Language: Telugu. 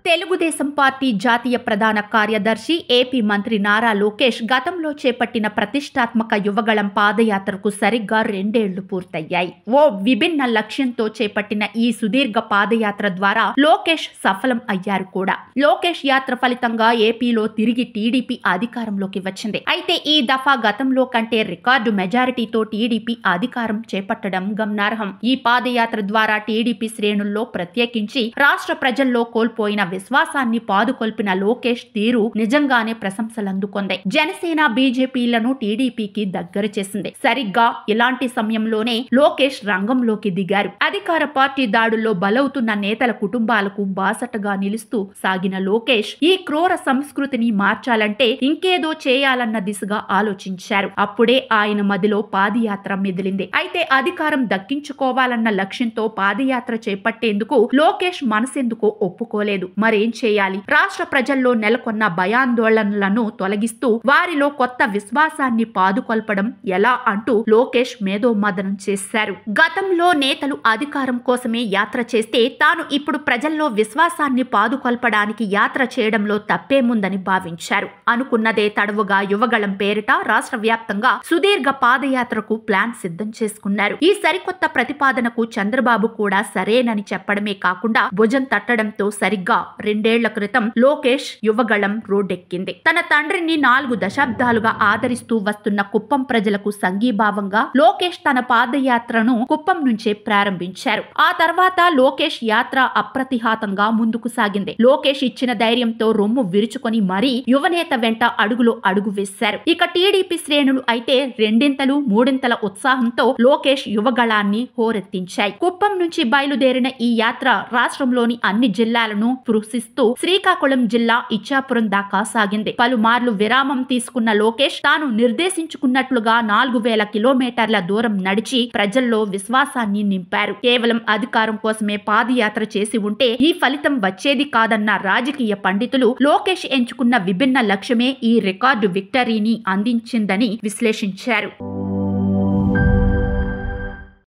తెలుగుదేశం పార్టీ జాతీయ ప్రధాన కార్యదర్శి ఏపీ మంత్రి నారా లోకేష్ గతంలో చేపట్టిన ప్రతిష్టాత్మక యువగళం పాదయాత్రకు సరిగ్గా 2 ఏళ్లు పూర్తయ్యాయి. ఓ విభిన్న లక్ష్యంతో చేపట్టిన ఈ సుదీర్ఘ పాదయాత్ర ద్వారా లోకేష్ సఫలం అయ్యారు కూడా. లోకేష్ యాత్ర ఫలితంగా ఏపీలో తిరిగి టీడీపీ అధికారంలోకి వచ్చింది. అయితే ఈ దఫా గతంలో కంటే రికార్డు మెజారిటీతో టీడీపీ అధికారం చేపట్టడం గమనార్హం. ఈ పాదయాత్ర ద్వారా టీడీపీ శ్రేణుల్లో ప్రత్యేకించి రాష్ట్ర ప్రజల్లో కోల్పోయిన విశ్వాసాన్ని పాదుకొల్పిన లోకేష్ తీరు నిజంగానే ప్రశంసలందుకుంది. జనసేన బీజేపీలను టీడీపీకి దగ్గర చేసింది. సరిగ్గా ఇలాంటి సమయంలోనే లోకేష్ రంగంలోకి దిగారు. అధికార పార్టీ దాడుల్లో బలవుతున్న నేతల కుటుంబాలకు బాసటగా నిలుస్తూ సాగిన లోకేష్ ఈ క్రూర సంస్కృతిని మార్చాలంటే ఇంకేదో చేయాలన్న దిశగా ఆలోచించారు. అప్పుడే ఆయన మదిలో పాదయాత్ర మెదిలింది. అయితే అధికారం దక్కించుకోవాలన్న లక్ష్యంతో పాదయాత్ర చేపట్టేందుకు లోకేష్ మనసెందుకో ఒప్పుకోలేదు. మరేం చేయాలి? రాష్ట్ర ప్రజల్లో నెలకొన్న భయాందోళనలను తొలగిస్తూ వారిలో కొత్త విశ్వాసాన్ని పాదుకొల్పడం ఎలా అంటూ లోకేష్ మేధోమథనం చేశారు. గతంలో నేతలు అధికారం కోసమే యాత్ర చేస్తే తాను ఇప్పుడు ప్రజల్లో విశ్వాసాన్ని పాదుకొల్పడానికి యాత్ర చేయడంలో తప్పేముందని భావించారు. అనుకున్నదే తడవుగా యువగళం పేరిట రాష్ట్ర వ్యాప్తంగా సుదీర్ఘ పాదయాత్రకు ప్లాన్ సిద్ధం చేసుకున్నారు. ఈ సరికొత్త ప్రతిపాదనకు చంద్రబాబు కూడా సరేనని చెప్పడమే కాకుండా భుజం తట్టడంతో సరిగ్గా 2 ఏళ్ల క్రితం లోకేష్ యువగళం రోడ్డెక్కింది. తన తండ్రిని 4 దశాబ్దాలుగా ఆదరిస్తూ వస్తున్న కుప్పం ప్రజలకు సంఘీభావంగా లోకేష్ తన పాదయాత్రను కుప్పం నుంచే ప్రారంభించారు. ఆ తర్వాత లోకేష్ యాత్ర అప్రతిహాతంగా ముందుకు సాగింది. లోకేష్ ఇచ్చిన ధైర్యంతో రొమ్ము విరుచుకొని మరీ యువనేత వెంట అడుగులో అడుగు వేశారు. ఇక టీడీపీ శ్రేణులు అయితే రెండింతలు మూడింతల ఉత్సాహంతో లోకేష్ యువగళాన్ని హోరెత్తించాయి. కుప్పం నుంచి బయలుదేరిన ఈ యాత్ర రాష్ట్రంలోని అన్ని జిల్లాలను స్పృశిస్తూ శ్రీకాకుళం జిల్లా ఇచ్చాపురం దాకా సాగింది. పలుమార్లు విరామం తీసుకున్న లోకేష్ తాను నిర్దేశించుకున్నట్లుగా 4000 కిలోమీటర్ల దూరం నడిచి ప్రజల్లో విశ్వాసాన్ని నింపారు. కేవలం అధికారం కోసమే పాదయాత్ర చేసి ఉంటే ఈ ఫలితం వచ్చేది కాదన్న రాజకీయ పండితులు లోకేష్ ఎంచుకున్న విభిన్న లక్ష్యమే ఈ రికార్డు విక్టరీని అందించిందని విశ్లేషించారు.